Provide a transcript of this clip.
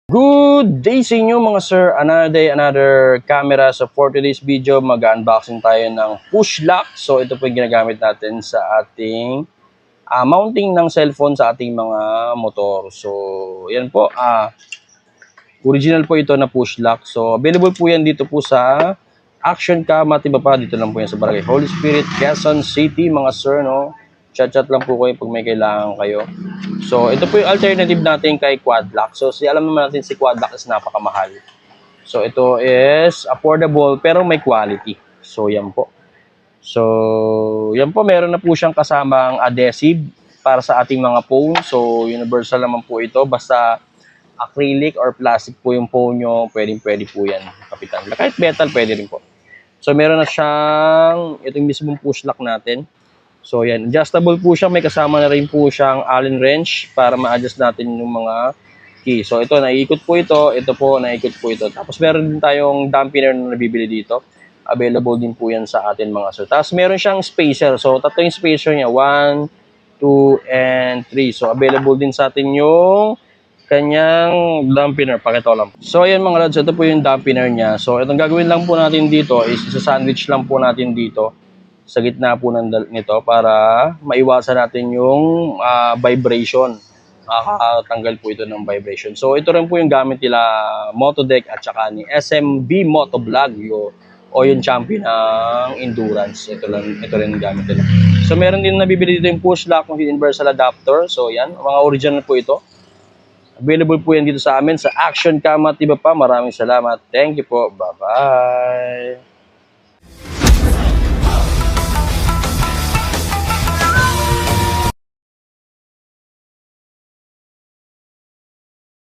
Good day sa inyo mga sir, another day, another camera. So for today's video, mag-unboxing tayo ng push lock. So ito po yung ginagamit natin sa ating mounting ng cellphone sa ating mga motor. So yan po, original po ito na push lock. So available po yan dito po sa Action Cam Matibapa. Dito lang po yan sa Barangay Holy Spirit, Quezon City mga sir, no? Chat-chat lang po kayo pag may kailangan kayo. So, ito po yung alternative natin kay quad lock. So, alam naman natin si quad lock is napakamahal. So, ito is affordable pero may quality. So, yan po. So, yan po. Meron na po siyang kasamang adhesive para sa ating mga phone. So, universal naman po ito. Basta acrylic or plastic po yung phone nyo, pwede po yan, kapitan. Kahit metal, pwede rin po. So, meron na siyang, itong mismong push lock natin. So yan, adjustable po siya, may kasama na rin po siyang Allen wrench para ma-adjust natin yung mga key. So ito, naiikot po ito po, naiikot po ito. Tapos meron din tayong dampener na nabibili dito. Available din po yan sa atin mga sir. Tapos meron siyang spacer. So tatlo yung spacer niya, 1, 2, and 3. So available din sa atin yung kanyang dampener. Pakita ko lang. So ayan mga lads, ito po yung dampener niya. So itong gagawin lang po natin dito is isa-sandwich lang po natin dito sa gitna po nito para maiwasan natin yung vibration. Makakatanggal po ito ng vibration. So ito rin po yung gamit nila Motodeck at saka ni SMB Motovlog o yung champion ng endurance. Ito rin yung gamit nila. So meron din nabibili dito yung push lock ng universal adapter. So yan, mga original po ito. Available po yan dito sa amin sa Action Cam Matibapa. Maraming salamat. Thank you po. Bye-bye.